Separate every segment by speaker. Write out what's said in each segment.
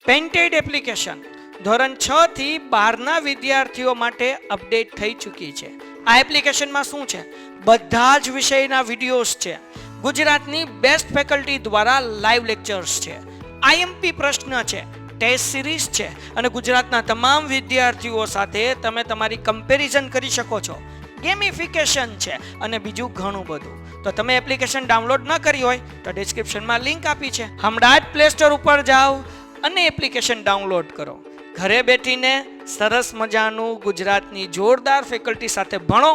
Speaker 1: Painted application ધોરણ 6 થી 12ના વિદ્યાર્થીઓ માટે અપડેટ થઈ ચૂકી છે. આ એપ્લિકેશનમાં શું છે? બધા જ વિષયના વિડીયોઝ છે. ગુજરાતની બેસ્ટ ફેકલ્ટી દ્વારા લાઈવ લેક્ચર્સ છે. આઈએમપી પ્રશ્ન છે, ટેસ્ટ સિરીઝ છે અને ગુજરાતના તમામ વિદ્યાર્થીઓ સાથે તમે તમારી કમ્પેરિઝન કરી શકો છો. ગેમિફિકેશન છે અને બીજું ઘણું બધું. તો તમે એપ્લિકેશન ડાઉનલોડ ન કરી હોય તો ડિસ્ક્રિપ્શનમાં લિંક આપી છે. હમણાં જ પ્લે સ્ટોર ઉપર જાઓ અને એપ્લિકેશન ડાઉનલોડ કરો. ઘરે બેઠીને સરસ મજાનું ગુજરાતની જોરદાર ફેકલ્ટી સાથે ભણો,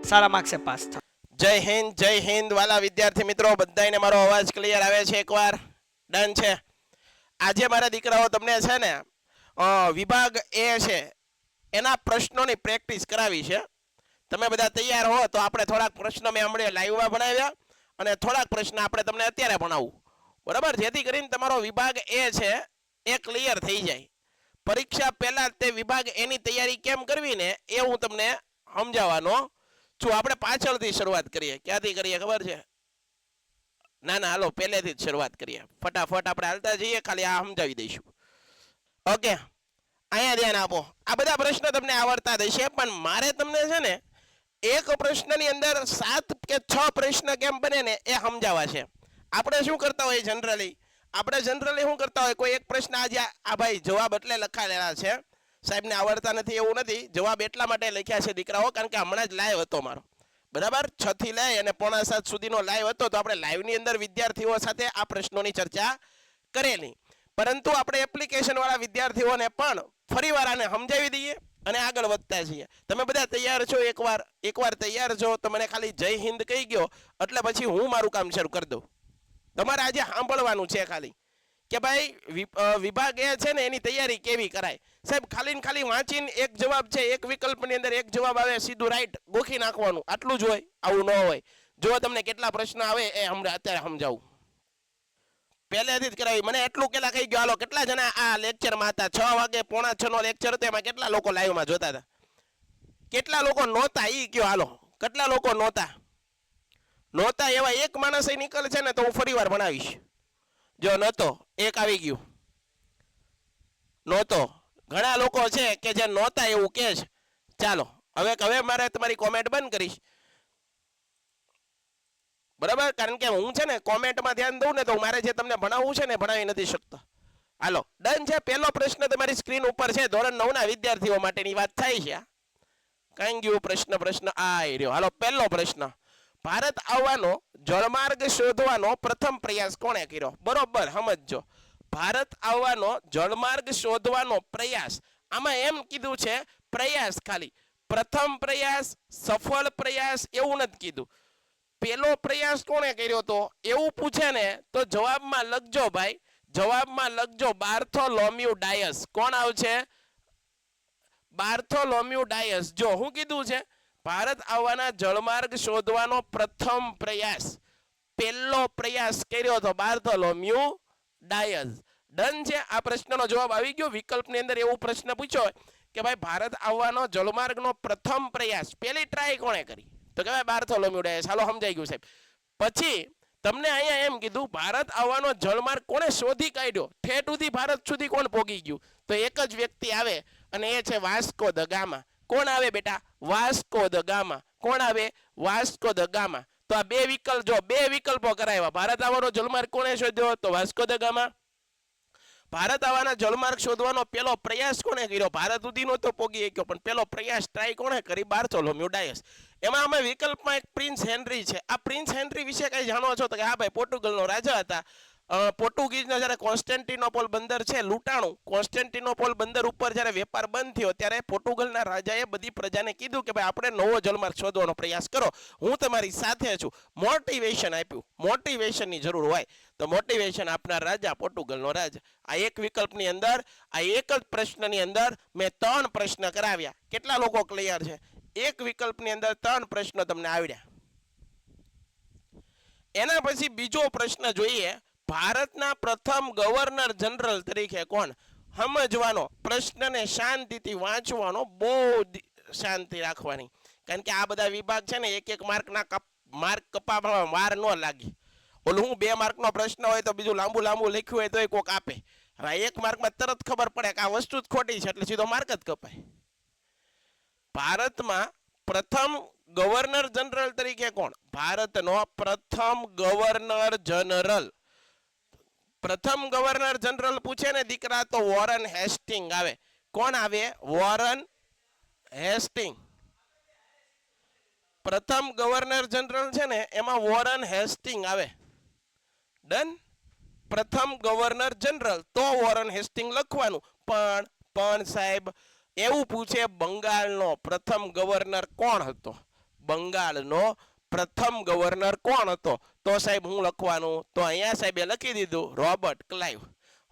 Speaker 1: સારા માર્ક્સે પાસ થાઓ.
Speaker 2: જય હિન્દ વાલા વિદ્યાર્થી મિત્રો, બધાને મારો અવાજ ક્લિયર આવે છે? એકવાર ડન છે. આજે મારા દીકરાઓ તમને છે ને વિભાગ એ છે એના પ્રશ્નોની પ્રેક્ટિસ કરાવી છે. તમે બધા તૈયાર હો તો આપણે થોડાક પ્રશ્નો મેં હમણાં લાઈવમાં ભણાવ્યા અને થોડાક પ્રશ્ન આપણે તમને અત્યારે ભણાવું, બરાબર? જેથી કરીને તમારો વિભાગ એ છે એ ક્લિયર થઈ જાય. પરીક્ષા પહેલા તે વિભાગ એની તૈયારી કેમ કરવી ને એ હું તમને સમજાવવાનો છું. આપણે પાછળથી શરૂઆત કરીએ. ક્યાંથી કરીએ ખબર છે? ના હાલો પહેલેથી જ શરૂઆત કરીએ. ફટાફટ આપણે હાલતા જઈએ, ખાલી આ સમજાવી દઈશું. ઓકે, અહીંયા ધ્યાન આપો. આ બધા પ્રશ્નો તમને આવડતા હશે, પણ મારે તમને છે ને એક પ્રશ્નની અંદર 7 કે 6 પ્રશ્ન કેમ બને ને એ સમજાવવા છે. આપણે શું કરતા હોય જનરલી શું કરતા હોય, કોઈ એક પ્રશ્ન આજે આ ભાઈ જવાબ એટલે લખાયેલા છે, સાહેબને આવડતા નથી એવું નથી. જવાબ એટલા માટે લખ્યા છે દીકરાઓ, કારણ કે હમણાં જ લાઈવ હતો મારો, બરાબર? 6 થી લઈ અને 6:45 સુધીનો લાઈવ હતો, તો આપણે લાઈવની અંદર વિદ્યાર્થીઓ સાથે આ પ્રશ્નોની ચર્ચા કરેલી. પરંતુ આપણે એપ્લિકેશન વાળા વિદ્યાર્થીઓને પણ ફરીવાર આને સમજાવી દઈએ અને આગળ વધતા છીએ. તમે બધા તૈયાર છો? એકવાર તૈયાર છો તો મને ખાલી જય હિન્દ કહી ગયો એટલે પછી હું મારું કામ શરૂ કરી દઉં. તમારે આજે સાંભળવાનું છે ખાલી કે ભાઈ વિભાગ એ છે ને એની તૈયારી કેવી કરાય. સાહેબ ખાલી વાંચીને એક જવાબ છે, એક વિકલ્પની અંદર એક જવાબ આવે, સીધું રાઈટ ગોખી નાખવાનું, આટલું જ હોય? આવું ન હોય. જો તમને કેટલા પ્રશ્ન આવે એ અત્યારે સમજાવું. પહેલેથી જ કરાવી. મને એટલું કેલા કહી ગયો. હાલો, કેટલા જણા આ લેક્ચરમાં હતા? 6 વાગે 5:45 નો લેક્ચર હતો, એમાં કેટલા લોકો લાઈવમાં જોતા હતા? કેટલા લોકો નહોતા ઈ કયો? હાલો, કેટલા લોકો નહોતા? એવા એક માણસ નીકળે છે ને તો હું ફરીવાર ભણાવીશ. જો નહોતો, એક આવી ગયું. નહોતો. ઘણા લોકો છે કે જે નહોતા એવું કહે છે. ચાલો, હવે મારે તમારી કોમેન્ટ બંધ કરીશ, બરાબર? કારણ કે હું છે ને કોમેન્ટમાં ધ્યાન દઉં ને તો મારે જે તમને ભણાવવું છે ને ભણાવી નથી શકતો. હાલો, ડન છે. પહેલો પ્રશ્ન તમારી સ્ક્રીન ઉપર છે, ધોરણ 9 ના વિદ્યાર્થીઓ માટેની વાત થાય છે. કઈ ગયું પ્રશ્ન આ રહ્યો. હાલો, પહેલો પ્રશ્ન. ભારત આવવાનો જળમાર્ગ શોધવાનો પ્રથમ પ્રયાસ કોણે કર્યો? બરોબર સમજજો. ભારત આવવાનો જળમાર્ગ શોધવાનો પ્રયાસ, આમાં એમ કીધું છે પ્રયાસ, ખાલી પ્રથમ પ્રયાસ, સફળ પ્રયાસ એવું નથી કીધું. પેલો પ્રયાસ કોણે કર્યો તો એવું પૂછે ને તો જવાબમાં લખજો ભાઈ, જવાબમાં લખજો બાર્થોલોમ્યુ ડાયસ. કોણ આવશે? Bartholomew Dias. જો હું કીધું છે ભારત આવવાના જળમાર્ગ શોધવાનો પ્રથમ પ્રયાસ, પહેલો પ્રયાસ કર્યો તો બાર્થોલોમ્યુ ડાયસ. ડન છે. આ પ્રશ્નનો જવાબ આવી ગયો. વિકલ્પની અંદર એવું પ્રશ્ન પૂછ્યો કે ભાઈ ભારત આવવાનો જળમાર્ગનો પ્રથમ પ્રયાસ, પહેલી ટ્રાય કોણે કરી? તો કહેવાય બાર્થોલોમ્યુ ડાયસ. હાલો, સમજાઈ ગયું સાહેબ. પછી તમને અહીંયા એમ કીધું ભારત આવવાનો જળમાર્ગ કોણે શોધી કાઢ્યો, ઠેઠ સુધી ભારત સુધી કોણ પોગી ગયું? તો એક જ વ્યક્તિ આવે અને એ છે વાસ્કો દ ગામા. કોણ આવે બેટા? Vasco da gamma. કોણ આવે? Vasco da gamma. તો આ બે વિકલ્પો કરાવ્યા. ભારત આવવાનો જળમાર્ગ કોણે શોધ્યો? તો વાસ્કો દ ગામા. ભારત આવવાના જળમાર્ગ શોધવાનો પેલો પ્રયાસ કોણે કર્યો? ભારત સુધીનો તો પોગી ગયો, પણ પેલો પ્રયાસ ટ્રાય કોણે કરી? Bartholomew Dias. એમાં અમે વિકલ્પમાં એક પ્રિન્સ હેનરી છે. આ પ્રિન્સ હેનરી વિશે કઈ જાણો છો? તો કે હા ભાઈ, પોર્ટુગલનો રાજા હતા. પોર્ટુગીઝના જ્યારે કોન્સ્ટેન્ટિનોપોલ બંદર છે લૂંટાણું, કોન્સ્ટેન્ટિનોપોલ બંદર ઉપર જ્યારે વેપાર બંધ થયો ત્યારે પોર્ટુગલના રાજાએ બધી પ્રજાને કીધું કે ભાઈ આપણે નવો જળમાર્ગ શોધવાનો પ્રયાસ કરો, હું તમારી સાથે છું. મોટિવેશન આપ્યું. મોટિવેશનની જરૂર હોય તો મોટિવેશન આપનાર રાજા પોર્ટુગલનો રાજા. આ એક વિકલ્પની અંદર, આ એક જ પ્રશ્નની અંદર મેં 3 પ્રશ્ન કરાવ્યા. કેટલા લોકો ક્લિયર છે? એક વિકલ્પની અંદર 3 પ્રશ્નો તમને આવડ્યા. એના પછી બીજો પ્રશ્ન જોઈએ. ભારતના પ્રથમ ગવર્નર જનરલ તરીકે કોણ? સમજવાનો, પ્રશ્નને શાંતિથી વાંચવાનો, બહુ શાંતિ રાખવાની, કારણ કે આ બધા વિભાગ છે ને એક માર્ક કપાવવામાં વાર ન લાગે. ઓલું હું 2 માર્કનો પ્રશ્ન હોય તો બીજું લાંબુ લખ્યું હોય તો કોક આપે. હવે 1 માર્કમાં તરત ખબર પડે કે આ વસ્તુ જ ખોટી છે એટલે સીધો માર્ક જ કપાય. ભારતમાં પ્રથમ ગવર્નર જનરલ તરીકે કોણ? ભારતનો પ્રથમ ગવર્નર જનરલ. પ્રથમ ગવર્નર જનરલ પૂછે ને દીકરા તો વોરન હેસ્ટિંગ આવે. કોણ આવે? Warren Hastings. પ્રથમ ગવર્નર જનરલ છે ને એમાં વોરન હેસ્ટિંગ આવે. ડન. પ્રથમ ગવર્નર જનરલ તો વોરન હેસ્ટિંગ લખવાનું. પણ સાહેબ એવું પૂછે બંગાળનો પ્રથમ ગવર્નર કોણ હતો? બંગાળનો પ્રથમ ગવર્નર કોણ હતો? તો સાહેબ હું લખવાનું? તો અહીંયા સાહેબે લખી દીધું રોબર્ટ ક્લાઇવ.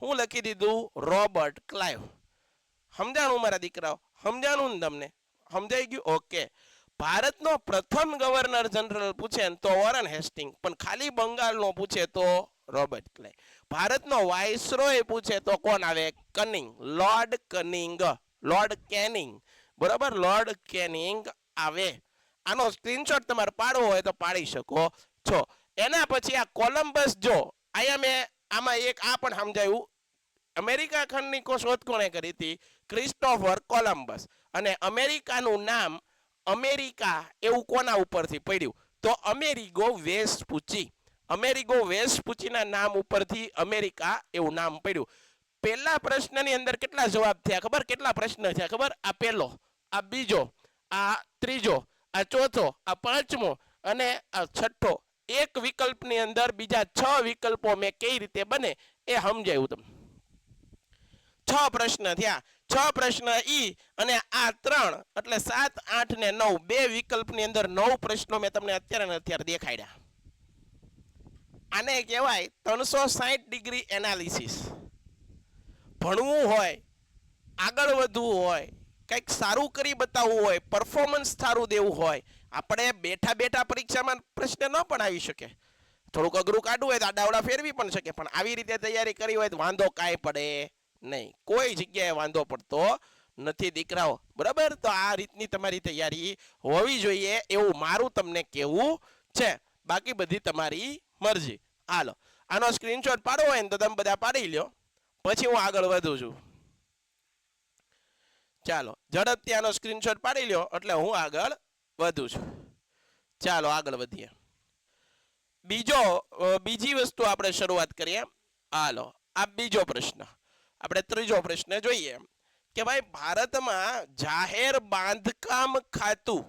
Speaker 2: હું લખી દીધું? Robert Clive. સમજાણું મારા દીકરાઓ? સમજાણું ને તમને? સમજાઈ ગયું? ઓકે. ભારતનો પ્રથમ ગવર્નર જનરલ પૂછે ને તો વોરન હેસ્ટિંગ, પણ ખાલી બંગાળનો પૂછે તો રોબર્ટ ક્લાઇવ. ભારતનો વાઇસરોય પૂછે તો કોણ આવે? Cunning. Lord cunning. Lord canning. બરાબર, લોર્ડ કેનિંગ આવે. આનો સ્ક્રીનશોટ તમારે પાડવો હોય તો પાડી શકો છો. એના પછી આ કોલમ્બસ, જો અહીંયા મેં આમાં એક આ પણ સમજાયું. અમેરિકા ખંડની શોધ કોણે કરી હતી? Christopher Columbus. અને અમેરિકાનું નામ અમેરિકા એવું કોના ઉપરથી પડ્યું? તો અમેરિગો વેસ્પુચી. અમેરિગો વેસ્પુચીના નામ ઉપરથી અમેરિકા એવું નામ પડ્યું. પહેલા પ્રશ્નની અંદર કેટલા જવાબ થયા ખબર? કેટલા પ્રશ્ન થયા ખબર? આ પહેલો, આ બીજો, આ ત્રીજો, આ ચોથો, આ પાંચમો અને આ છઠ્ઠો. એક વિકલ્પની અંદર બીજા 6 વિકલ્પો મેં કઈ રીતે બને એ સમજાયું તમને. 6 પ્રશ્ન થયા. 6 પ્રશ્ન ઈ અને આ 3 એટલે 7, 8 ને 9 બે વિકલ્પની અંદર 9 પ્રશ્નો મેં તમને અત્યારે દેખાડ્યા. આને કહેવાય 360 ડિગ્રી એનાલિસિસ. ભણવું હોય, આગળ વધવું હોય, કંઈક સારું કરી બતાવવું હોય, પરફોર્મન્સ સારું દેવું હોય, આપણે બેઠા પરીક્ષામાં પ્રશ્ન ન પણ આવી શકે. થોડુંક અઘરું કાઢવું હોય તો આડાવડા ફેરવી પણ શકે, પણ આવી રીતે તૈયારી કરી હોય તો વાંધો કાંઈ પડે નહીં. કોઈ જગ્યાએ વાંધો પડતો નથી દીકરાઓ. બરાબર, તો આ રીતની તમારી તૈયારી હોવી જોઈએ એવું મારું તમને કહેવું છે. બાકી બધી તમારી મરજી. હાલો, આનો સ્ક્રીનશોટ પાડવો હોય ને તો તમે બધા પાડી લ્યો, પછી હું આગળ વધું છું. ચાલો ઝડપથી આનો સ્ક્રીનશોટ પાડી લ્યો એટલે હું આગળ વધું છું. ચાલો આગળ વધીએ. બીજી વસ્તુ આપણે શરૂઆત કરીએ. હાલો, આ બીજો પ્રશ્ન. આપણે ત્રીજો પ્રશ્ન જોઈએ કે ભાઈ ભારતમાં જાહેર બાંધકામ ખાતું,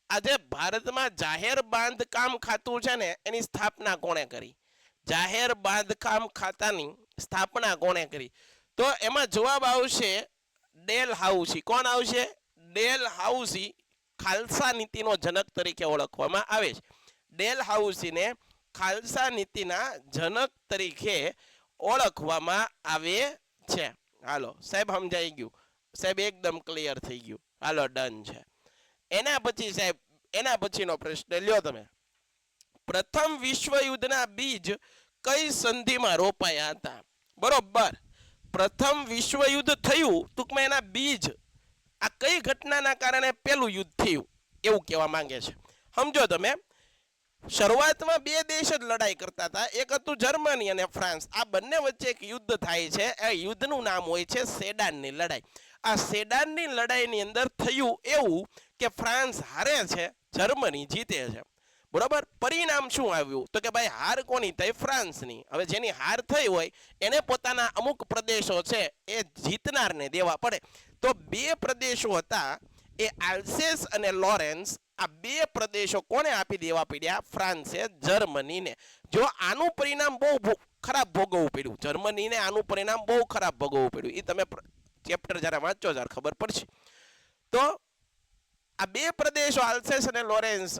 Speaker 2: આજે ભારતમાં જાહેર બાંધકામ ખાતું છે ને એની સ્થાપના કોણે કરી? જાહેર બાંધકામ ખાતાની સ્થાપના કોણે કરી? તો એમાં જવાબ આવશે ડેલ હાઉસી. કોણ આવશે? ડેલ હાઉસી. ખાલસા નીતિનો જનક તરીકે ઓળખવામાં આવે છે. ડેલ હાઉસીને ખાલસા નીતિના જનક તરીકે ઓળખવામાં આવે છે. હાલો સાહેબ સમજાઈ ગયું? સાહેબ એકદમ ક્લિયર થઈ ગયું. હાલો ડન છે. એના પછી સાહેબ એના પછીનો પ્રશ્ન લ્યો તમે. પ્રથમ વિશ્વયુદ્ધના બીજ કઈ સંધિમાં રોપાયા હતા? બરોબર, પ્રથમ વિશ્વયુદ્ધ થયું, ટૂંકમાં એના બીજ આ કઈ ઘટનાના કારણે પેલું યુદ્ધ થયું એવું કહેવા માંગે છે. સમજો તમે, શરૂઆતમાં બે દેશ જ લડાઈ કરતા હતા. એક હતું જર્મની અને ફ્રાન્સ. આ બંને વચ્ચે એક યુદ્ધ થાય છે. એ યુદ્ધનું નામ હોય છે સેડાનની લડાઈ. આ સેડાનની લડાઈની અંદર થયું એવું કે ફ્રાન્સ હારે છે, જર્મની જીતે છે. બરોબર, પરિણામ શું આવ્યું? તો કે ભાઈ હાર કોની થઈ? ફ્રાન્સની. હવે જેની હાર થઈ હોય એને પોતાના અમુક પ્રદેશો છે એ જીતનારને દેવા પડે. તો બે પ્રદેશો હતા, એ આલ્સેસ અને લોરેન્સ. આ બે પ્રદેશો કોને આપી દેવા પડ્યા? ફ્રાન્સે જર્મનીને. જો આનું પરિણામ બહુ ખરાબ ભોગવવું પડ્યું, જર્મનીને આનું પરિણામ બહુ ખરાબ ભોગવવું પડ્યું. એ તમે ચેપ્ટર જ્યારે વાંચો ત્યારે ખબર પડશે. તો આ બે પ્રદેશો આલ્સેસ અને લોરેન્સ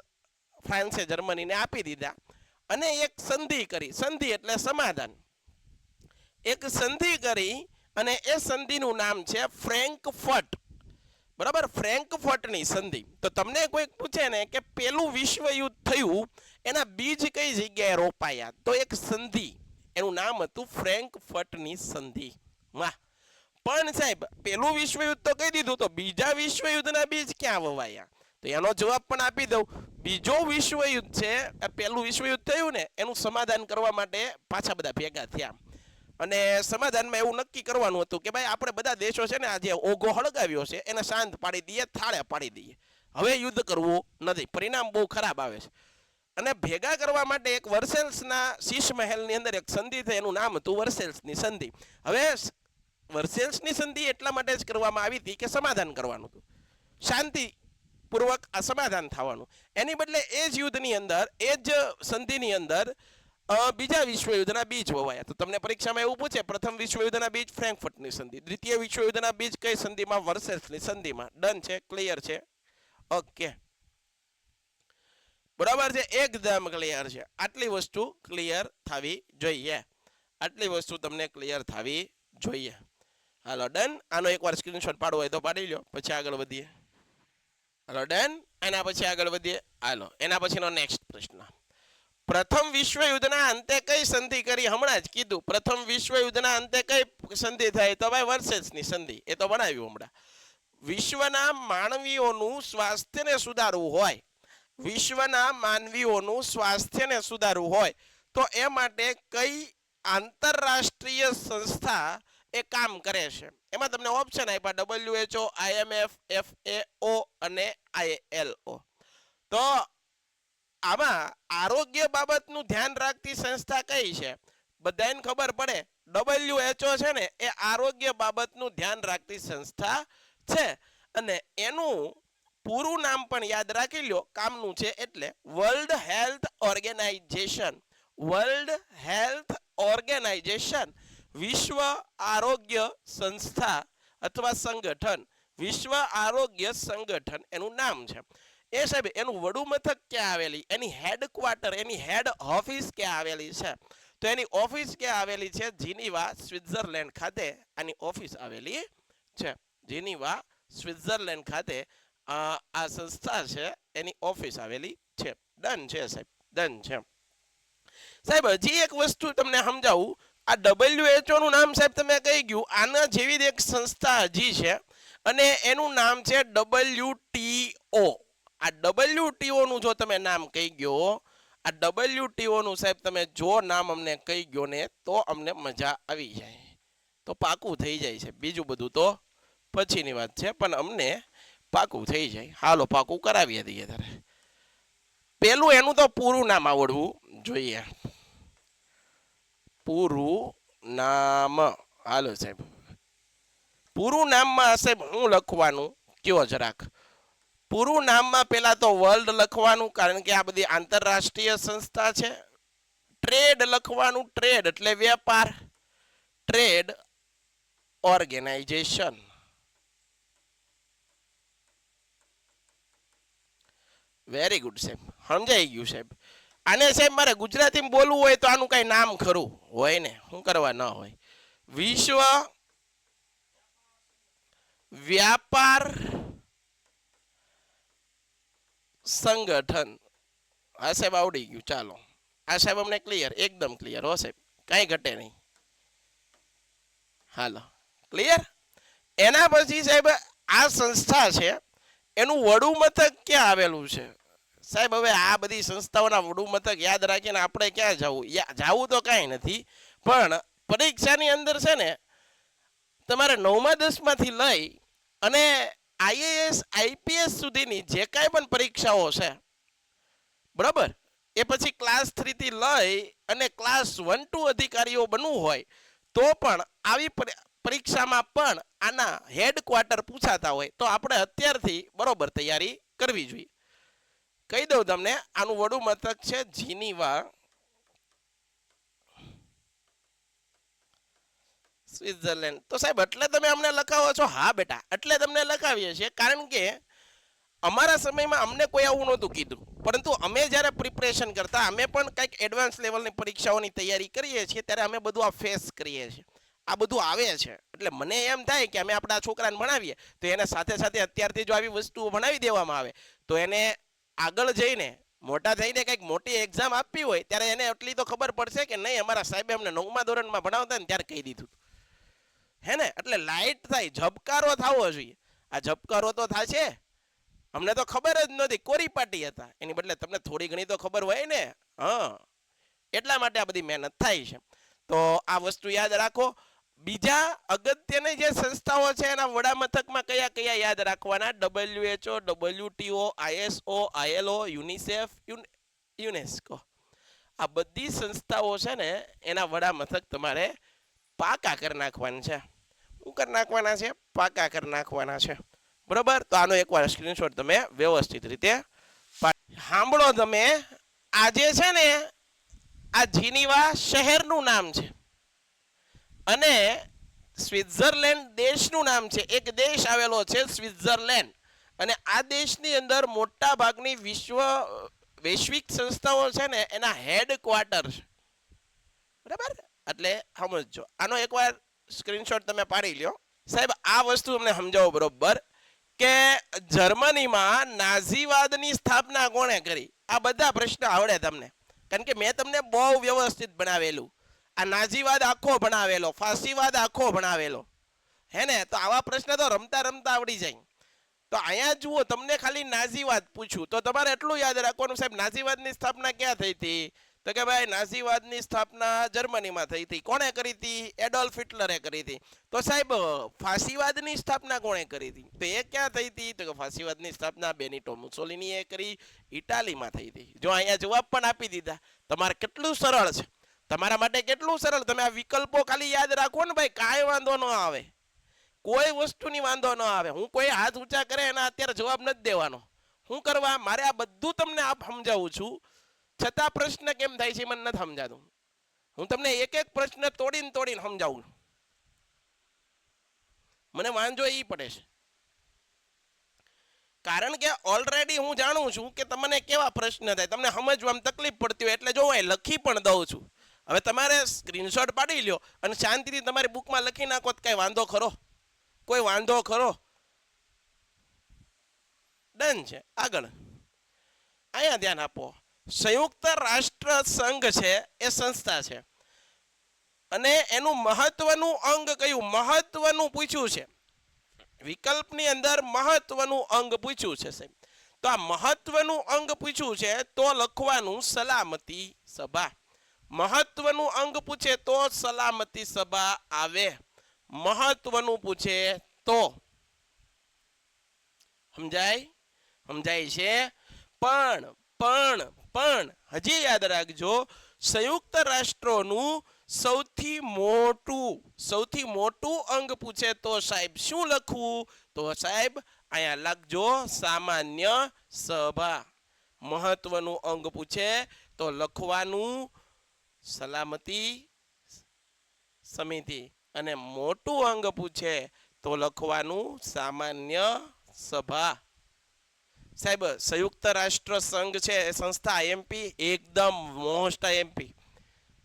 Speaker 2: ફ્રાન્સે જર્મનીને આપી દીધા અને એક સંધિ કરી. સંધિ એટલે સમાધાન. એક સંધિ કરી અને એ સંધિનું નામ છે ફ્રેન્કફર્ટ. બરાબર, ફ્રેન્કફર્ટની સંધિ. તો તમને કોઈક પૂછે ને કે પેલું વિશ્વયુદ્ધ થયું એના બીજ કઈ જગ્યાએ રોપાયા? તો એક સંધિ, એનું નામ હતું ફ્રેન્કફર્ટની સંધિ. વાહ! પણ સાહેબ પેલું વિશ્વયુદ્ધ તો કહી દીધું, તો બીજા વિશ્વયુદ્ધના બીજ ક્યાં વવાયા? તો એનો જવાબ પણ આપી દઉં. બીજો વિશ્વયુદ્ધ છે, પેલું વિશ્વયુદ્ધ થયું ને એનું સમાધાન કરવા માટે પાછા બધા ભેગા થયા. અને સમાધાનમાં એવું નક્કી કરવાનું હતું કે ભાઈ આપણે બધા દેશો છે ને આ જે ઓઘો હળગાવ્યો છે એને શાંત પાડી દઈએ, થાળે પાડી દઈએ, હવે યુદ્ધ કરવું નથી. પરિણામ બહુ ખરાબ આવે છે. અને ભેગા કરવા માટે એક વર્સેલ્સના શીશ મહેલની અંદર એક સંધિ થઈ, એનું નામ હતું વર્સેલ્સની સંધિ. હવે વર્સેલ્સની સંધિ એટલા માટે જ કરવામાં આવી હતી કે સમાધાન કરવાનું હતું, શાંતિ પૂર્વક આ સમાધાન થવાનું. એની બદલે એ જ યુદ્ધની અંદર, એ જ સંધિની અંદર બીજા વિશ્વયુદ્ધના બીજ વવાયા. તો તમને પરીક્ષામાં એવું પૂછે, પ્રથમ વિશ્વયુદ્ધના બીજ ફ્રેન્કફર્ટની સંધિ, દ્વિતીય વિશ્વયુદ્ધના બીજ કઈ સંધિમાં? વર્સેલ્સની સંધિમાં. ડન છે, ક્લિયર છે, ઓકે, બરાબર છે, એકદમ ક્લિયર છે. આટલી વસ્તુ ક્લિયર થવી જોઈએ, આટલી વસ્તુ તમને ક્લિયર થવી જોઈએ. હાલો ડન. આનો એકવાર સ્ક્રીનશોટ પાડવો હોય તો પાડી લો, પછી આગળ વધીએ. હાલો ડન. એના પછી આગળ વધીએ. હાલો એના પછીનો નેક્સ્ટ પ્રશ્ન. પ્રથમ વિશ્વયુદ્ધના અંતે કઈ સંધિ કરી? હમણાં જ કીધું. પ્રથમ વિશ્વયુદ્ધના અંતે કઈ સંધિ થઈ? તો ભાઈ વર્સેલ્સની સંધિ, એ તો બનાવ્યું હમણાં. વિશ્વના માનવીઓનું સ્વાસ્થ્યને સુધારવું હોય, વિશ્વના માનવીઓનું સ્વાસ્થ્યને સુધારવું હોય તો એ માટે કઈ આંતરરાષ્ટ્રીય સંસ્થા એ કામ કરે છે? એમાં તમને ઓપ્શન આપ્યા WHO, IMF, FAO અને ILO. તો આમાં આરોગ્ય બાબતનું ધ્યાન રાખતી સંસ્થા કઈ છે? બધાને ખબર પડે WHO છે ને એ આરોગ્ય બાબતનું ધ્યાન રાખતી સંસ્થા છે, અને એનું પૂરું નામ પણ યાદ રાખી લો, કામનું છે એટલે world health organisation. World health organisation, વિશ્વ આરોગ્ય સંસ્થા અથવા સંગઠન, વિશ્વ આરોગ્ય સંગઠન એનું નામ છે. એ સાહેબ એનું વડું મથક ક્યાં આવેલી, એની હેડક્વાર્ટર, એની હેડ ઓફિસ ક્યાં આવેલી છે? તો એની ઓફિસ ક્યાં આવેલી છે? જીનીવા, સ્વિટ્ઝરલેન્ડ ખાતે આની ઓફિસ આવેલી છે. જીનીવા, સ્વિટ્ઝરલેન્ડ ખાતે આ સંસ્થા છે, એની ઓફિસ આવેલી છે. ડન છે સાહેબ, ડન છે. સાહેબ હજી એક વસ્તુ તમને સમજાવું. આ WHO નું નામ સાહેબ તમે કહી ગયું, આના જેવી જ એક સંસ્થા હજી છે અને એનું નામ છે WTO. આ WTO નું જો તમે નામ કહી ગયો, આ WTO નું સાહેબ તમે જો નામ અમને કહી ગયો ને તો અમને મજા આવી જાય, તો પાકું થઈ જાય છે. બીજું બધું તો પછીની વાત છે, પણ અમને પાકું થઈ જાય. હાલો પાકું કરાવીએ દઈએ તારે. પેલું એનું તો પૂરું નામ આવડવું જોઈએ, પૂરું નામ. હાલો સાહેબ, પૂરું નામમાં સાહેબ હું લખવાનું કયો જરાક. પૂરું નામમાં પેલા તો વર્લ્ડ લખવાનું, કારણ કે આ બધી આંતરરાષ્ટ્રીય સંસ્થા છે. ટ્રેડ લખવાનું, ટ્રેડ એટલે વેપાર, ટ્રેડ ઓર્ગેનાઇઝેશન. વેરી ગુડ સાહેબ, સમજાઈ ગયું સાહેબ. આને સાહેબ મારે ગુજરાતીમાં બોલવું હોય તો આનું કઈ નામ ખરું હોય ને, શું કરવા ન હોય? વિશ્વ વ્યાપાર સંગઠન. હા સાહેબ આવડી ગયું. ચાલો આ સાહેબ અમને ક્લિયર, એકદમ ક્લિયર હો સાહેબ, કાંઈ ઘટે નહીં. હાલો ક્લિયર. એના પછી સાહેબ આ સંસ્થા છે એનું વડું મથક ક્યાં આવેલું છે? સાહેબ હવે આ બધી સંસ્થાઓના વડું મથક યાદ રાખીને આપણે ક્યાં જવું? જવું તો કાંઈ નથી, પણ પરીક્ષાની અંદર છે ને તમારે 9મા 10માંથી લઈ અને IAS IPS સુધીની જે કાંઈ પણ પરીક્ષાઓ છે, બરાબર, એ પછી ક્લાસ 3 થી લઈ અને ક્લાસ 1 2 અધિકારીઓ બનવું હોય તો પણ આવી પરીક્ષામાં પણ આના હેડક્વાર્ટર પૂછાતા હોય, તો આપણે અત્યારથી બરોબર તૈયારી કરવી જોઈએ. કહી દઉં તમને, આનું વડું મથક છે જીનીવા, સ્વિટ્ઝરલેન્ડ. તો સાહેબ એટલે તમે અમને લખાવો છો? હા બેટા, એટલે તમને લખાવીએ છીએ કારણ કે અમારા સમયમાં અમને કોઈ આવું નહોતું કીધું, પરંતુ અમે જ્યારે પ્રિપરેશન કરતા, અમે પણ કંઈક એડવાન્સ લેવલની પરીક્ષાઓની તૈયારી કરીએ છીએ ત્યારે અમે બધું આ ફેસ કરીએ છીએ, આ બધું આવે છે. એટલે મને એમ થાય કે અમે આપણા છોકરાને ભણાવીએ તો એને સાથે સાથે અત્યારથી જો આવી વસ્તુઓ ભણાવી દેવામાં આવે તો એને આગળ જઈને મોટા થઈને કંઈક મોટી એક્ઝામ આપવી હોય ત્યારે એને એટલી તો ખબર પડશે કે નહીં અમારા સાહેબે અમને 9મા ધોરણમાં ભણાવતા ને ત્યારે કહી દીધું, હે ને? એટલે લાઇટ થાય, ઝબકારો થવો જોઈએ. આ ઝબકારો તો થશે, અમને તો ખબર જ નથી, કોરી પાટી હતા, એની બદલે તમને થોડી ઘણી તો ખબર હોય ને. હા, એટલા માટે આ બધી મહેનત થાય છે. તો આ વસ્તુ યાદ રાખો. બીજા અગત્યની જે સંસ્થાઓ છે એના વડા મથકમાં કયા કયા યાદ રાખવાના? WHO, WTO, ISO, ILO, UNICEF, UNESCO. આ બધી સંસ્થાઓ છે ને એના વડા મથક તમારે પાકા કરી નાખવાના છે. શું કરી નાખવાના છે? પાકા કરી નાખવાના છે. બરોબર? તો આનો એકવાર સ્ક્રીનશોટ તમે વ્યવસ્થિત રીતે સાંભળો. તમે આજે છે ને આ જીનીવા શહેરનું નામ છે અને સ્વિટ્ઝરલેન્ડ દેશનું નામ છે. એક દેશ આવેલો છે સ્વિટ્ઝરલેન્ડ, અને આ દેશની અંદર મોટા ભાગની વૈશ્વિક સંસ્થાઓ છે ને એના હેડક્વાર્ટર છે. બરાબર? એટલે સમજો. આનો એકવાર સ્ક્રીનશોટ તમે પાડી લ્યો. સાહેબ આ વસ્તુ તમને સમજાવો બરોબર કે જર્મનીમાં નાઝીવાદની સ્થાપના કોણે કરી? આ બધા પ્રશ્ન આવડે તમને, કારણ કે મેં તમને બહુ વ્યવસ્થિત બનાવેલું. આ નાઝીવાદ આખો ભણાવેલો, ફાસીવાદ આખો ભણાવેલો, હે ને? તો આવા પ્રશ્ન તો રમતા રમતા આવડી જાય. તો અહીંયા જુઓ, તમને ખાલી નાઝીવાદ પૂછું તો તમારે એટલું યાદ રાખવાનું, સાહેબ નાઝીવાદની સ્થાપના ક્યાં થઈ હતી? તો કે ભાઈ નાઝીવાદની સ્થાપના જર્મનીમાં થઈ હતી. કોણે કરી હતી? એડોલ્ફ હિટલરે કરી હતી. તો સાહેબ ફાસીવાદની સ્થાપના કોણે કરી હતી? તો એ ક્યાં થઈ હતી? તો કે ફાસીવાદની સ્થાપના બેનિટો મુસોલિનીએ કરી, ઇટાલીમાં થઈ હતી. જો અહીંયા જવાબ પણ આપી દીધા. તમારે કેટલું સરળ છે, તમારા માટે કેટલું સરળ. તમે આ વિકલ્પો ખાલી યાદ રાખો ને ભાઈ, કાંઈ વાંધો ન આવે, કોઈ વસ્તુની વાંધો ન આવે. હું કોઈ હાથ ઊંચા કરે એના અત્યારે જવાબ નથી દેવાનો. શું કરવા? મારે આ બધું તમને આપ સમજાવું છું, છતાં પ્રશ્ન કેમ થાય છે મને નથી સમજાતું. હું તમને એક એક પ્રશ્ન તોડીને સમજાવું. મને વાંધો એ પડે છે, કારણ કે ઓલરેડી હું જાણું છું કે તમને કેવા પ્રશ્ન થાય, તમને સમજવામાં તકલીફ પડતી હોય, એટલે જો હું લખી પણ દઉં છું. હવે તમારે સ્ક્રીનશોટ પાડી લ્યો અને શાંતિથી તમારી બુકમાં લખી નાખો. તો કઈ વાંધો ખરો? કોઈ વાંધો ખરો? ડન છે. આગળ અહીંયા ધ્યાન આપો. સંયુક્ત રાષ્ટ્ર સંઘ છે એ સંસ્થા છે, અને એનું મહત્વનું અંગ કયું? મહત્વનું પૂછ્યું છે. વિકલ્પની અંદર મહત્વનું અંગ પૂછ્યું છે સાહેબ. તો આ મહત્વનું અંગ પૂછ્યું છે તો લખવાનું સલામતી સભા. મહત્વનું અંગ પૂછે તો સલામતી સભા આવે. મહત્વનું પૂછે તો. સમજાય? સમજાય છે? પણ હજી યાદ રાખજો, સંયુક્ત રાષ્ટ્રોનું સૌથી મોટું અંગ પૂછે તો સાહેબ શું લખવું? તો સાહેબ અહીંયા લખજો સામાન્ય સભા. મહત્વનું અંગ પૂછે તો લખવાનું સલામતી સમિતિ, અને મોટું અંગ પૂછે તો લખવાનું સામાન્ય સભા. સાહેબ સંયુક્ત રાષ્ટ્ર સંઘ છે એ સંસ્થા એમપી એકદમ મોસ્ટ એમપી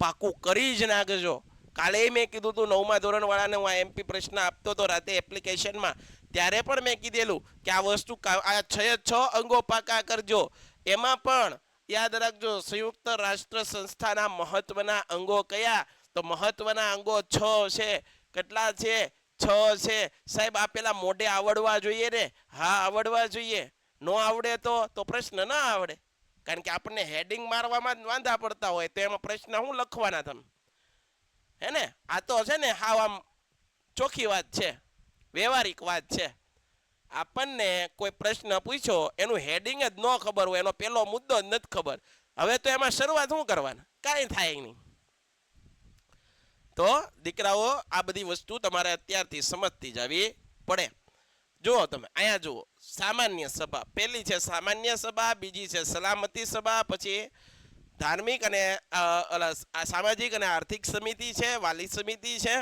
Speaker 2: પાકું કરી જ નાખજો. કાલે મેં કીધું હતું 9મા ધોરણ વાળાને હું આ એમપી પ્રશ્ન આપતો હતો રાતે એપ્લિકેશનમાં, ત્યારે પણ મેં કીધેલું કે આ વસ્તુ આ 6 અંગો પાકા કરજો. એમાં પણ યાદ રાખજો સંયુક્ત રાષ્ટ્ર સંસ્થાના મહત્વના અંગો કયા? તો મહત્વના અંગો 6 છે. કેટલા છે? 6 છે. સાહેબ આ પેલા મોઢે આવડવા જોઈએ ને? હા આવડવા જોઈએ. નો આવડે તો પ્રશ્ન ના આવડે, કારણ કે આપણને હેડિંગ મારવામાં જ વાંધા પડતા હોય, તો એમાં પ્રશ્ન શું લખવાના તમે? હે ને? આ તો છે ને હાવ આમ ચોખ્ખી વાત છે, વ્યવહારિક વાત છે. આપણને કોઈ પ્રશ્ન પૂછ્યો એનું હેડિંગ જ ન ખબર હોય, એનો પેલો મુદ્દો જ નથી ખબર, હવે તો એમાં શરૂઆત શું કરવાના? કાંઈ થાય નહીં. તો દીકરાઓ આ બધી વસ્તુ તમારે અત્યારથી સમજતી જવી પડે. જુઓ તમે અહીંયા જુઓ, સામાન્ય સભા પહેલી છે સામાન્ય સભા, બીજી છે સલામતી સભા, પછી ધાર્મિક અને સામાજિક અને આર્થિક સમિતિ છે, વાલી સમિતિ છે,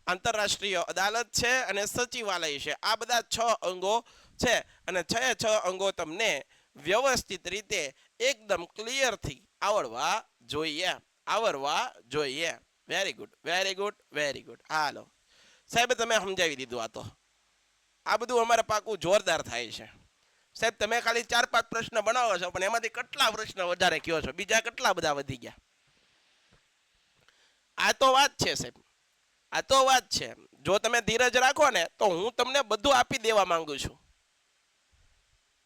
Speaker 2: આંતરરાષ્ટ્રીય અદાલત છે અને સચિવાલય છે. આ બધા 6 અંગો છે, અને 6 અંગો તમને વ્યવસ્થિત રીતે એકદમ ક્લિયરથી આવડવા જોઈએ. Very good. હાલો સાહેબ તમે સમજાવી દીધું. આ બધું અમારે પાકું જોરદાર થાય છે સાહેબ. તમે ખાલી 4-5 પ્રશ્ન બનાવો છો, પણ એમાંથી કેટલા પ્રશ્ન વધારે કયો છો, બીજા કેટલા બધા વધી ગયા. આ તો વાત છે સાહેબ, આ તો વાત છે. જો તમે ધીરજ રાખો ને તો હું તમને બધું આપી દેવા માંગુ છું,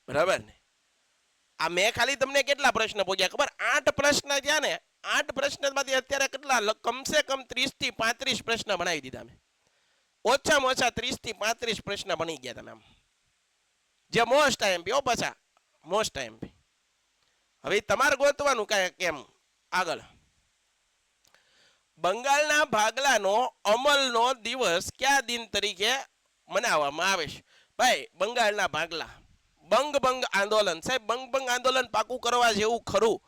Speaker 2: બરાબર ને? આ મેં ખાલી તમને કેટલા પ્રશ્ન પૂછ્યા ખબર? 8 પ્રશ્ન થયા ને, 8 પ્રશ્નમાંથી અત્યારે કેટલા કમસે કમ 30 થી 35 પ્રશ્ન બનાવી દીધા મેં. ઓછામાં ઓછા 30 થી 35 પ્રશ્ન બની ગયા તમે આમ. જે મોસ્ટ આઈએમપી પાછા મોસ્ટ આઈએમપી. હવે તમારે ગોતવાનું કેમ આગળ. બંગાળના ભાગલાનો અમલનો દિવસ કયા દિન તરીકે મનાવવામાં આવે છે? ભાઈ બંગાળના ભાગલા બંગ આંદોલન. સાહેબ બંગ આંદોલન પાકું કરવા જેવું ખરું?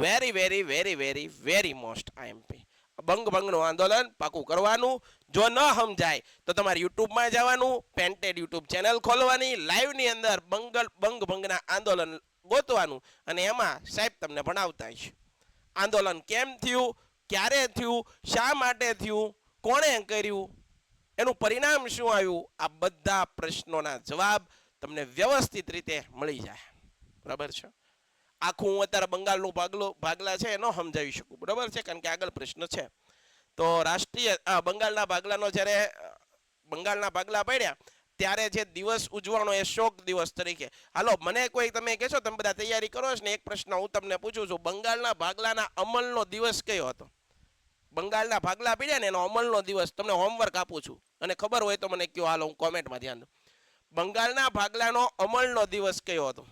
Speaker 2: Very very very very very most IMP. બંગનું આંદોલન પાકું કરવાનું. જો ન સમજાય તો તમારે યુટ્યુબમાં જવાનું, પેન્ટેડ યુટ્યુબ ચેનલ ખોલવાની, લાઈવની અંદર બંગના આંદોલન ગોતવાનું અને એમાં સાહેબ તમને ભણાવતા છે આંદોલન કેમ થયું, ક્યારે થયું, શા માટે થયું, કોણે કર્યું, એનું પરિણામ શું આવ્યું. આ બધા પ્રશ્નોના જવાબ તમને વ્યવસ્થિત રીતે મળી જાય. બરાબર છે. આખું હું અત્યારે બંગાળનું ભાગલા છે એનો સમજાવી શકું. બરાબર છે, કારણ કે આગળ પ્રશ્ન છે. તો રાષ્ટ્રીય બંગાળના ભાગલાનો જ્યારે બંગાળના ભાગલા પડ્યા ત્યારે જે દિવસ ઉજવવાનો એ શોક દિવસ તરીકે. હાલો મને કોઈ તમે કહેશો, તમે બધા તૈયારી કરો છો ને, એક પ્રશ્ન હું તમને પૂછું છું. બંગાળના ભાગલાના અમલનો દિવસ કયો હતો? બંગાળના ભાગલા પડ્યા ને એનો અમલનો દિવસ તમને હોમવર્ક આપું છું અને ખબર હોય તો મને કયો. હાલો હું કોમેન્ટમાં ધ્યાન દઉં. બંગાળના ભાગલાનો અમલનો દિવસ કયો હતો?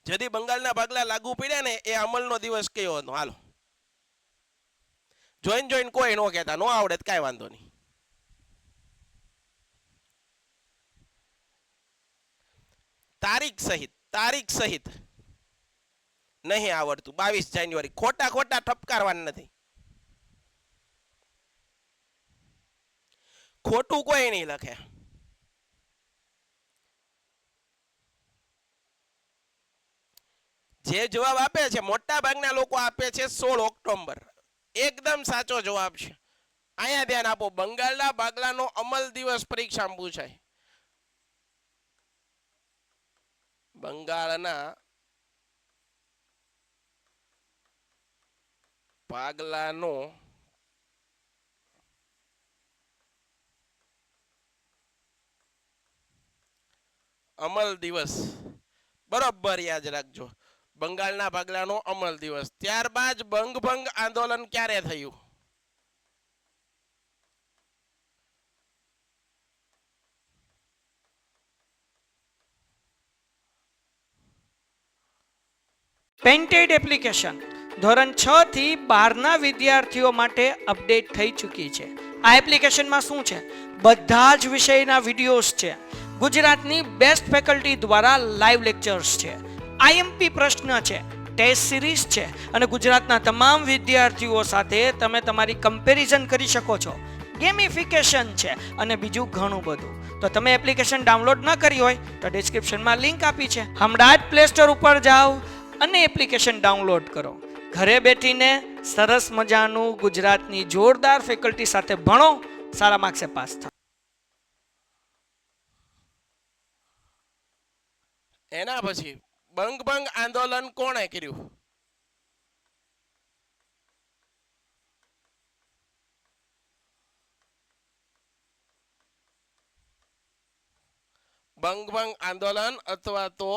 Speaker 2: જેથી બંગાળના ભાગલા લાગુ પડ્યા ને એ અમલનો દિવસ કયો હતો? હાલો જોઈન કોઈ નો કહેતા, નો આવડે કાંઈ વાંધો નહીં. તારીખ સહિત નહીં આવડતું. 22 જાન્યુઆરી. ખોટા ઠપકારવાના નથી. ખોટું કોઈ નહીં લખે. જે જવાબ આપે છે મોટા ભાગના લોકો આપે છે 16 ઓક્ટોબર. એકદમ સાચો જવાબ છે. અહીંયા ધ્યાન આપો. બંગાળના ભાગલાનો અમલ દિવસ પરીક્ષામાં પૂછાય. બંગાળના ભાગલાનો અમલ દિવસ બરોબર યાદ રાખજો. બંગાળના ભાગલાનો અમલ દિવસ. ત્યારબાદ બંગ આંદોલન ક્યારે થયું?
Speaker 1: પેન્ટેડ એપ્લિકેશન ધોરણ 6 થી 12ના વિદ્યાર્થીઓ માટે અપડેટ થઈ ચૂકી છે. આ એપ્લિકેશનમાં શું છે? બધા જ વિષયના વિડીયોઝ છે. ગુજરાતની બેસ્ટ ફેકલ્ટી દ્વારા લાઈવ લેક્ચર્સ છે. આઈએમપી પ્રશ્ન છે, ટેસ્ટ સિરીઝ છે અને ગુજરાતના તમામ વિદ્યાર્થીઓ સાથે તમે તમારી કમ્પેરિઝન કરી શકો છો. ગેમિફિકેશન છે અને બીજું ઘણું બધું. તો તમે એપ્લિકેશન ડાઉનલોડ ન કરી હોય તો ડિસ્ક્રિપ્શનમાં લિંક આપી છે. હમણાં જ પ્લે સ્ટોર ઉપર જાઓ અને એપ્લિકેશન ડાઉનલોડ કરો. ઘરે બેઠીને સરસ મજાનું ગુજરાતની જોરદાર ફેકલ્ટી સાથે ભણો, સારા માર્ક્સે પાસ થાઓ.
Speaker 2: એના પછી બંગ આંદોલન કોણે કર્યું? બંગ આંદોલન અથવા તો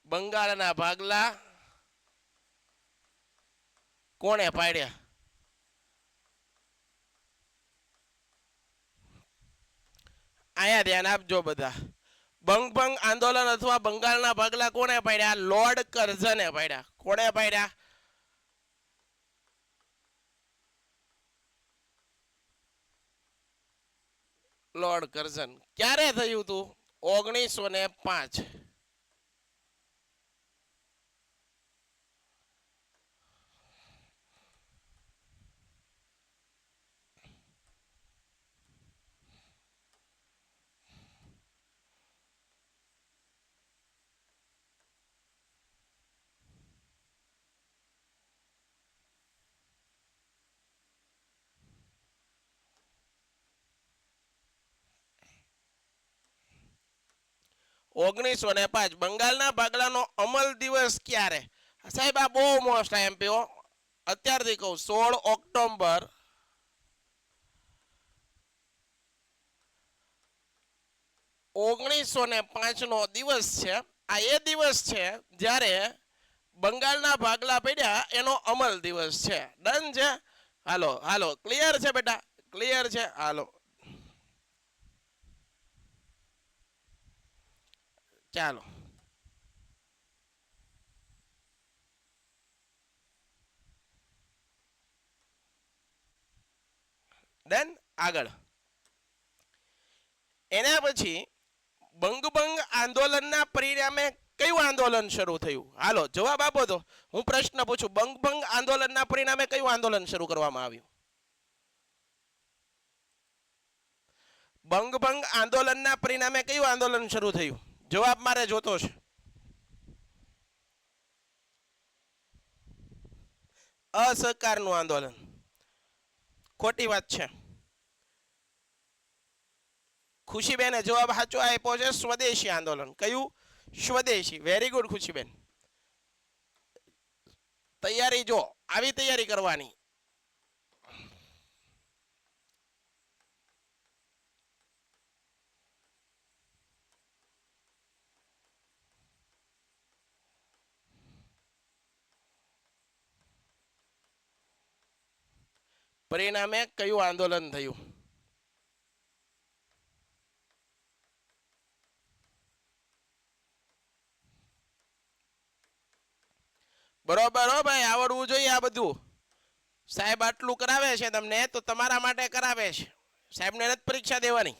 Speaker 2: બંગાળના ભાગલા કોણે પાડ્યા? અહીંયા ધ્યાન આપજો બધા. બંગ આંદોલન અથવા બંગાળના ભાગલા કોણે પાડ્યા? લોર્ડ કર્ઝને પાડ્યા. કોણે પાડ્યા? Lord Curzon. ક્યારે થયું હતું? 1905. બંગાળના ભાગલાનો અમલ દિવસ ક્યારે? સાહેબ આ બહુ મોસ્ટ આઈએમપી. અત્યારથી કહું 16 ઓક્ટોબર 1905. 1905 નો દિવસ છે. આ એ દિવસ છે જ્યારે બંગાળના ભાગલા પડ્યા એનો અમલ દિવસ છે. ડન છે? હાલો હાલો, ક્લિયર છે બેટા? ક્લિયર છે? હાલો ચાલો. ડન. આગળ એના પછી બંગભંગ આંદોલનના પરિણામે કયું આંદોલન શરૂ થયું? હાલો જવાબ આપો તો. હું પ્રશ્ન પૂછું, બંગભંગ આંદોલનના પરિણામે કયું આંદોલન શરૂ કરવામાં આવ્યું? બંગભંગ આંદોલનના પરિણામે કયું આંદોલન શરૂ થયું? જવાબ મારે જોતો છે. અસહકારનું આંદોલન. ખોટી વાત છે. ખુશીબેને જવાબ સાચો આપ્યો છે, સ્વદેશી આંદોલન. કયું? સ્વદેશી. વેરી ગુડ ખુશીબેન. તૈયારી જો, આવી તૈયારી કરવાની. પરિણામે કયું આંદોલન થયું? બરોબર હો ભાઈ, આવડવું જોઈએ આ બધું. સાહેબ આટલું કરાવે છે તમને તો તમારા માટે કરાવે છે. સાહેબને નથી પરીક્ષા દેવાની.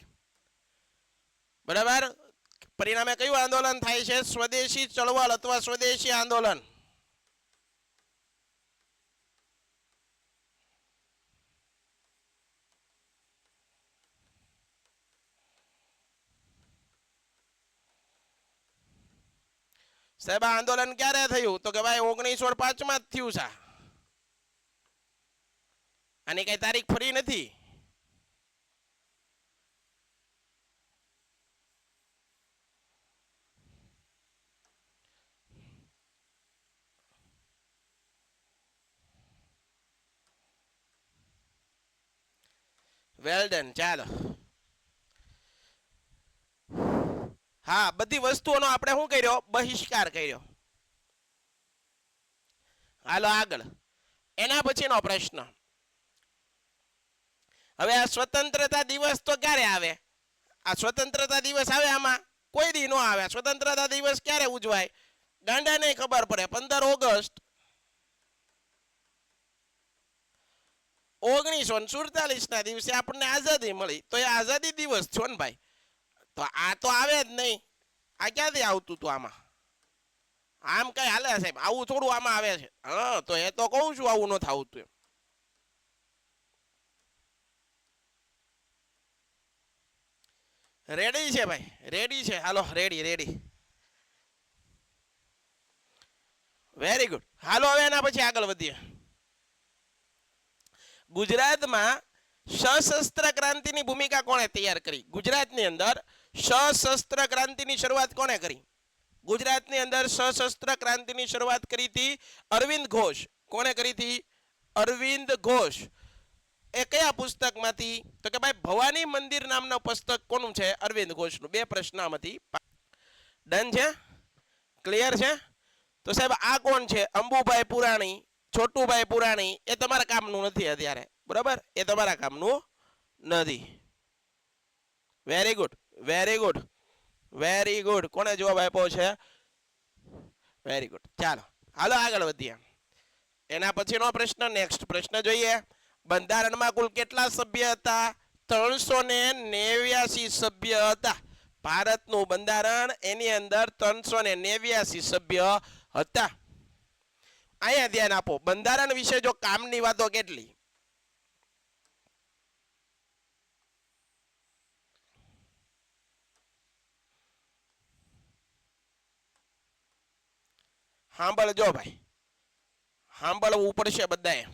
Speaker 2: બરાબર. પરિણામે કયું આંદોલન થાય છે? સ્વદેશી ચળવળ અથવા સ્વદેશી આંદોલન. સાહેબ આ આંદોલન ક્યારે થયું? તો કે ભાઈ 1905 માં જ થયું છે. આની કઈ તારીખ ફરી નથી. Well done. ચાલો. હા, બધી વસ્તુઓનો આપણે શું કર્યો? બહિષ્કાર કર્યો. હાલો આગળ. એના પછીનો પ્રશ્ન. હવે આ સ્વતંત્રતા દિવસ તો ક્યારે આવે? આ સ્વતંત્રતા દિવસ આવે, આમાં કોઈ દી નો આવે. સ્વતંત્રતા દિવસ ક્યારે ઉજવાય? ગાંડાને ખબર પડે. 15 ઓગસ્ટ 1947 ના દિવસે આપણને આઝાદી મળી. તો એ આઝાદી દિવસ છો ને ભાઈ. તો આ તો આવે જ નહીં. આ ક્યાંથી આવતું હતું આમાં? આમ કઈ હાલે સાહેબ? આવું થોડું આમાં આવે છે. હા, તો એ તો કહું છું આવું નથી આવતું એમ. રેડી છે ભાઈ? રેડી છે? હાલો રેડી રેડી. Very good. હાલો હવે એના પછી આગળ વધીએ. ગુજરાતમાં સશસ્ત્ર ક્રાંતિની ભૂમિકા કોણે તૈયાર કરી? ગુજરાતની અંદર સશસ્ત્ર ક્રાંતિની શરૂઆત કોણે કરી? ગુજરાતની અંદર સશસ્ત્ર ક્રાંતિની શરૂઆત કરી હતી અરવિંદ ઘોષ. કોણે કરી હતી? અરવિંદ ઘોષ. એ કયા પુસ્તકમાંથી? તો કે ભાઈ ભવાની મંદિર નામનું પુસ્તક કોનું છે? અરવિંદ ઘોષનું. બે પ્રશ્ન આમાંથી. ડન છે? ક્લિયર છે? તો સાહેબ આ કોણ છે? અંબુભાઈ પુરાણી, છોટુભાઈ પુરાણી. એ તમારા કામનું નથી અત્યારે. બરાબર? એ તમારા કામનું નથી. Very good. Very good. Very good. કોને જવાબ આપ્યો છે? Very good. ચાલો હાલો આગળ વધીએ. એના પછીનો પ્રશ્ન. નેક્સ્ટ પ્રશ્ન જોઈએ. બંધારણમાં કુલ કેટલા સભ્ય હતા? 389 સભ્ય હતા. ભારતનું બંધારણ, એની અંદર 389 સભ્ય હતા. અહીંયા ધ્યાન આપો. બંધારણ વિશે જો કામની વાતો કેટલી. સાંભળજો ભાઈ, સાંભળવું પડશે બધાએ.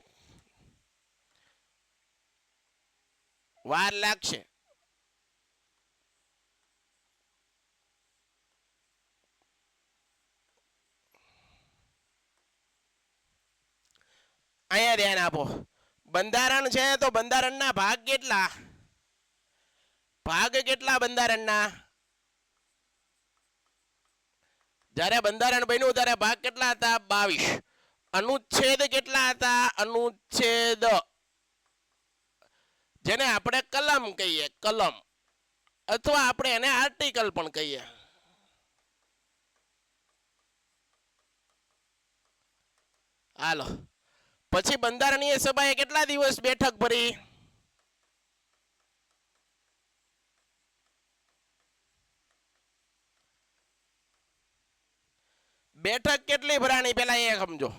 Speaker 2: વાર લાગશે. અહીંયા ધ્યાન આપો. બંધારણ છે તો બંધારણના ભાગ કેટલા? ભાગ કેટલા બંધારણના? જ્યારે બંધારણ બન્યું ત્યારે ભાગ કેટલા હતા? 22. અનુચ્છેદ કેટલા હતા? અનુચ્છેદ, જેને આપણે કલમ કહીએ, કલમ, અથવા આપણે એને આર્ટિકલ પણ કહીએ. હાલો, પછી બંધારણીય સભાએ કેટલા દિવસ બેઠક ભરી? બેઠક કેટલી ભરાણી પેલા એ સમજો.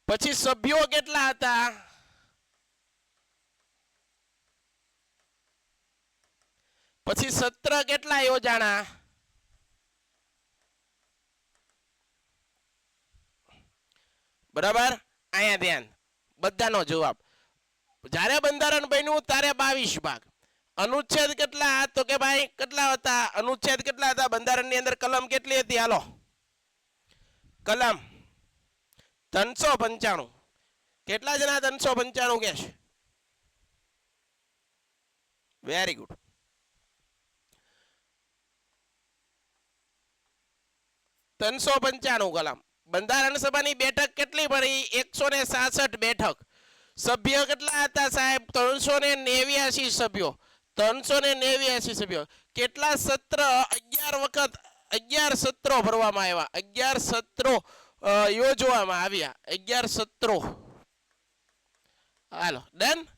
Speaker 2: પછી સભ્યો કેટલા હતા? પછી સત્ર કેટલા યોજાણા? બરાબર, અહીંયા ધ્યાન, બધાનો જવાબ. જ્યારે બંધારણ બન્યું ત્યારે 22 ભાગ. અનુચ્છેદ કેટલા? તો કે ભાઈ કેટલા હતા? અનુચ્છેદ કેટલા હતા બંધારણની અંદર? કલમ કેટલી હતી? હાલો, કલમ 395. કેટલા જણા 395 કે છે? Very good. ત્રણસો 395 કલમ. બંધારણ સભાની બેઠક કેટલી ભરી? 166 બેઠક. સભ્ય કેટલા હતા સાહેબ? 389 સભ્યો. 389 સભ્યો. કેટલા સત્ર? 11 વખત 11 સત્રો ભરવામાં આવ્યા. 11 સત્રો યોજવામાં આવ્યા. 11 સત્રો. હાલો, ડન.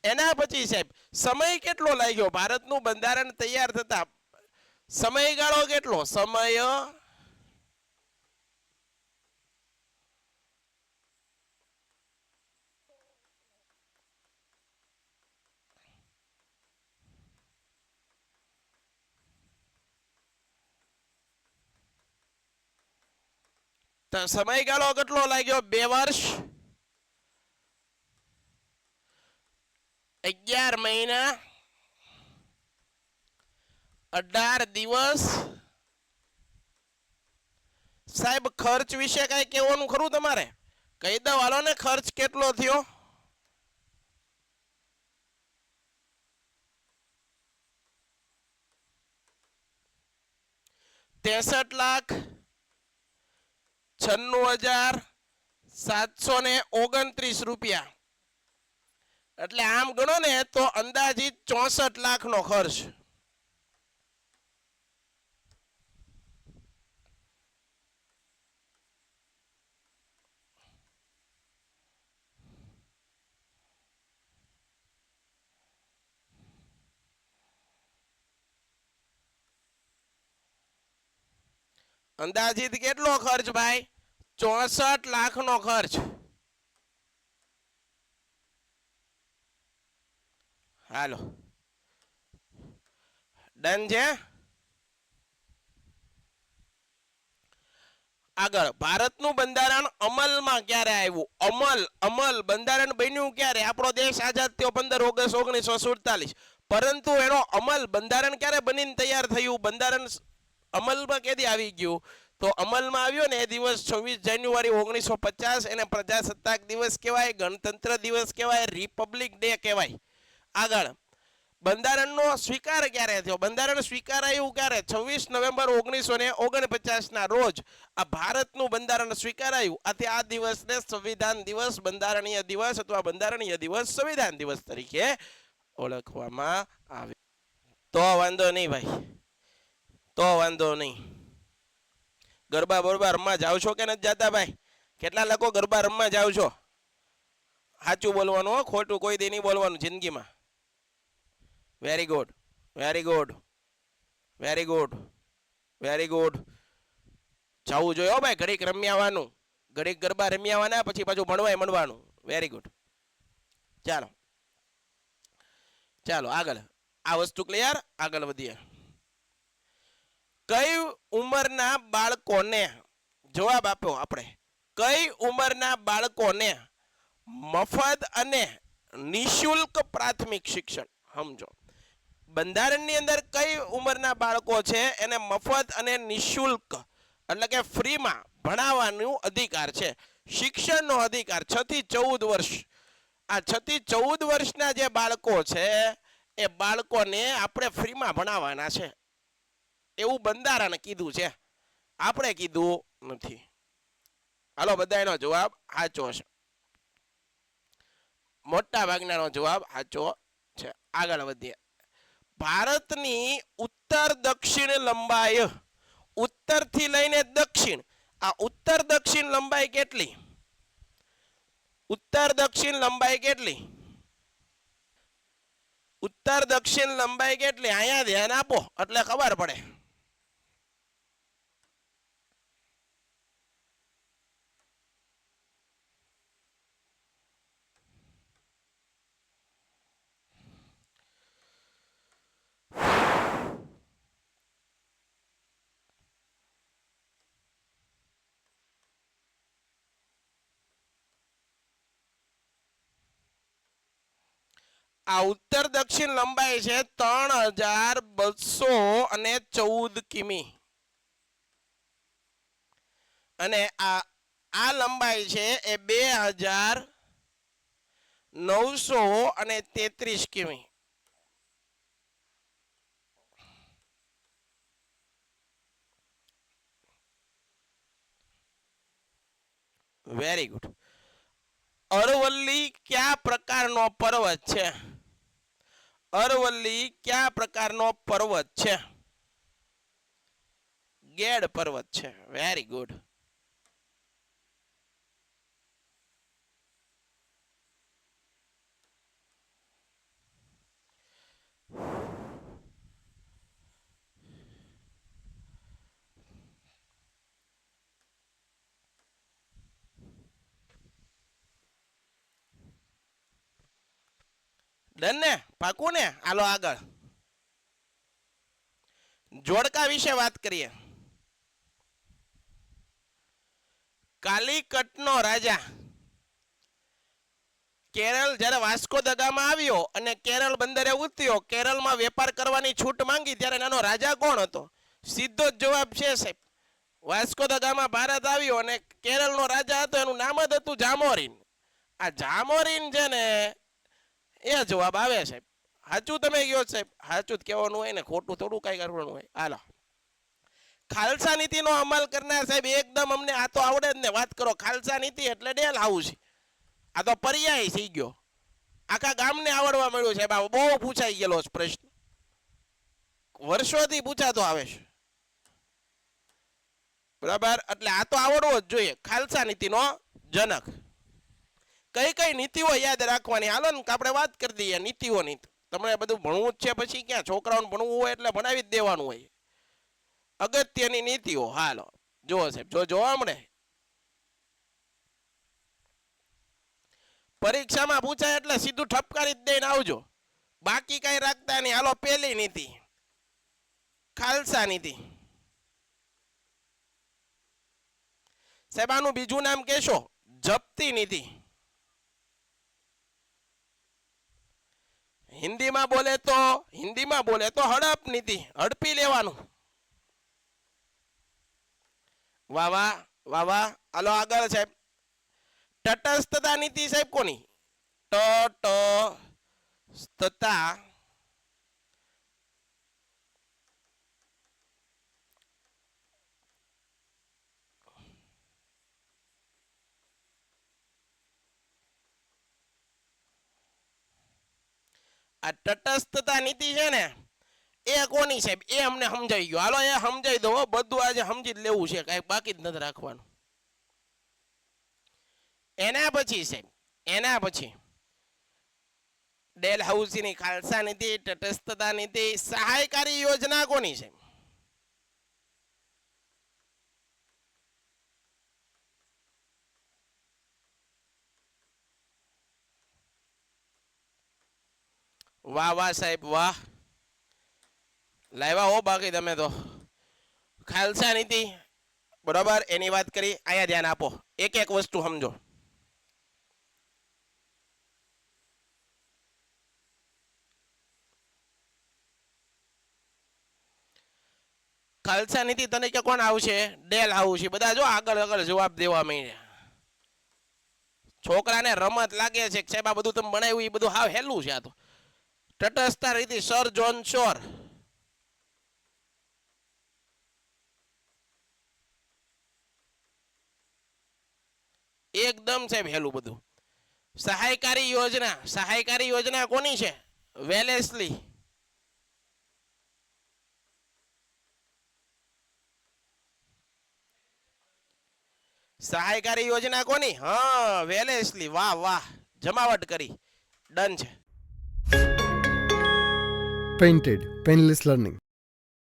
Speaker 2: એના પછી સાહેબ સમય કેટલો લાગ્યો ભારતનું બંધારણ તૈયાર થતા? સમયગાળો કેટલો? સમય સમયગાળો કેટલો લાગ્યો? 2 વર્ષ 11 મહિના 18 દિવસ. સાહેબ ખર્ચ વિશે કઈ કહેવાનું ખરું તમારે? કહી દો હાલો ને, ખર્ચ કેટલો થયો? ₹63,96,729 રૂપિયા. એટલે આમ ગણો ને તો અંદાજિત 64 લાખનો ખર્ચ. અંદાજિત કેટલો ખર્ચ ભાઈ? 64 લાખનો ખર્ચ. હાલો, ડન છે. આગળ, ભારતનું બંધારણ અમલમાં ક્યારે આવ્યું? અમલ બંધારણ બન્યું ક્યારે? આપણો દેશ આઝાદ થયો 15 ઓગસ્ટ 1947. પરંતુ એનો અમલ, બંધારણ ક્યારે બનીને તૈયાર થયું? બંધારણ અમલમાં કેદી આવી ગયું? તો અમલમાં આવ્યો ને એ દિવસ 26 જાન્યુઆરી 1950. એને પ્રજાસત્તાક દિવસ કહેવાય, ગણતંત્ર દિવસ કહેવાય, રિપબ્લિક ડે કહેવાય. આગળ, બંધારણનો સ્વીકાર ક્યારે થયો? બંધારણ સ્વીકારાયું ક્યારે? 26 નવેમ્બર 1949 ના રોજ આ ભારતનું બંધારણ સ્વીકારાયું. આથી આ દિવસને સંવિધાન દિવસ, બંધારણીય દિવસ અથવા બંધારણીય દિવસ, સંવિધાન દિવસ તરીકે ઓળખવામાં આવે. તો વાંધો નહીં ભાઈ, તો વાંધો નહીં. ગરબા બરબા રમવા જાવ છો કે નથી જાતા ભાઈ? કેટલા લોકો ગરબા રમવા જાવ છો? સાચું બોલવાનું હો, ખોટું કોઈ દી નહીં બોલવાનું જિંદગીમાં. Very good, very good, very good, very good. જવું જોઈએ હો ભાઈ, ઘડીક રમી આવવાનું, ઘડીક ગરબા રમી આવવાના, પછી પાછું ભણવાય મળવાનું. Very good. ચાલો ચાલો આગળ, આ વસ્તુ ક્લિયર. આગળ વધીએ. કઈ ઉંમરના બાળકોને, જવાબ આપો આપણે, કઈ ઉંમરના બાળકોને મફત અને નિઃશુલ્ક પ્રાથમિક શિક્ષણ? સમજો, બંધારણની અંદર કઈ ઉંમરના બાળકો છે એને મફત અને નિઃશુલ્ક એટલે કે ફ્રીમાં ભણાવવાનો અધિકાર છે, શિક્ષણનો અધિકાર. 6 થી 14 વર્ષ. આ 6 થી 14 વર્ષના જે બાળકો છે એ બાળકોને આપણે ફ્રીમાં ભણાવવાના છે એવું બંધારણ કીધું છે, આપણે કીધું નથી. હાલો બધાનો જવાબ સાચો છે, મોટા ભાગનાનો જવાબ સાચો છે. આગળ વધીએ. ભારતની ઉત્તર દક્ષિણ લંબાઈ, ઉત્તરથી લઈને દક્ષિણ, આ ઉત્તર દક્ષિણ લંબાઈ કેટલી? ઉત્તર દક્ષિણ લંબાઈ કેટલી? ઉત્તર દક્ષિણ લંબાઈ કેટલી? અહીંયા ધ્યાન આપો એટલે ખબર પડે. આ ઉત્તર દક્ષિણ લંબાઈ છે 3214 કિમી અને આ લંબાઈ છે એ 2933 કિમી. Very good. અરવલ્લી કયા પ્રકારનો પર્વત છે? અરવલ્લી કયા પ્રકારનો પર્વત છે? ગેડ પર્વત છે. Very good. ડન ને? પાકું ને? હાલો આગળ જોડકા વિશે વાત કરીએ. કાલિકટનો રાજા કેરળ જ્યારે વાસ્કો દ ગામા આવ્યો અને કેરળ બંદરે ઉતર્યો, કેરળમાં વેપાર કરવાની છૂટ માંગી ત્યારે એનો રાજા કોણ હતો? સીધો જ જવાબ છે સાહેબ, વાસ્કો દ ગામા ભારત આવ્યો અને કેરળનો રાજા હતો, એનું નામ જ હતું જામોરીન. આ જામોરીન છે ને એ જવાબ આવે સાહેબ. સાચું તમે કહો સાહેબ, સાચું જ કહેવાનું હોય ને, ખોટું થોડું કઈ કરવાનું હોય. હાલો, ખાલસા નીતિનો અમલ કરનાર સાહેબ એકદમ અમને આ તો આવડે જ ને. વાત કરો ખાલસા નીતિ એટલે ડેલ હાઉસ, આ તો પર્યાય થઈ ગયો, આખા ગામને આવડવા મળ્યું સાહેબ. આ બહુ પૂછાઈ ગયેલો પ્રશ્ન, વર્ષોથી પૂછાતો આવે છે, બરાબર? એટલે આ તો આવડવો જ જોઈએ. ખાલસા નીતિનો જનક. કઈ કઈ નીતિઓ યાદ રાખવાની? હાલો ને આપણે વાત કરી દઈએ નીતિઓની. તમને બધું ભણવું જ છે, પછી ક્યાં છોકરાઓને ભણવું હોય એટલે ભણાવી જ દેવાનું હોય. અગત્યની નીતિઓ હાલો જુઓ સાહેબ, જો જોવા મળે પરીક્ષામાં પૂછાય એટલે સીધું ઠપકારી જ દઈને આવજો, બાકી કઈ રાખતા નહીં. હાલો, પહેલી નીતિ ખાલસા નીતિ. સાહેબ આનું બીજું નામ કહેશો? જપ્તી નીતિ. હિન્દીમાં બોલે તો હડપ નીતિ, હડપી લેવાનું. વાહ વાહ વાહ વાહ. હાલો આગળ સાહેબ, તટસ્થતા નીતિ સાહેબ કોની? તટસ્થતા આ તટસ્થતા નીતિ છે ને એ કોની સાહેબ? એ અમને સમજાઈ ગયો. હાલો એ સમજાઈ દો, બધું આજે સમજી જ લેવું છે, કઈ બાકી જ નથી રાખવાનું. એના પછી સાહેબ, એના પછી ડેલ હાઉસની ખાલસા નીતિ, તટસ્થતા નીતિ. સહાયકારી યોજના કોની છે? વાહ વાહ સાહેબ વાહ, લાવ્યા હો બાકી તમે તો. ખાલસા નીતિ બરોબર, એની વાત કરી. અહીંયા ધ્યાન આપો, એક એક વસ્તુ સમજો. ખાલસા નીતિ તરીકે કોણ આવશે? ડેલ હાઉસી. બધા જો આગળ આગળ જવાબ દેવા માંડ્યા. છોકરાને રમત લાગે છે સાહેબ, આ બધું તમે બનાવ્યું એ બધું હાવ હેલું છે. આ તો તટસ્થતા રીતિ સર જોન શોર. એકદમ છે વહેલું બધું. સહાયકારી યોજના કોની છે? વેલેસ્લી. સહાયકારી યોજના કોની? હા, વેલેસ્લી. વાહ વાહ, જમાવટ કરી. ડન છે.
Speaker 3: Painted, Painless Learning.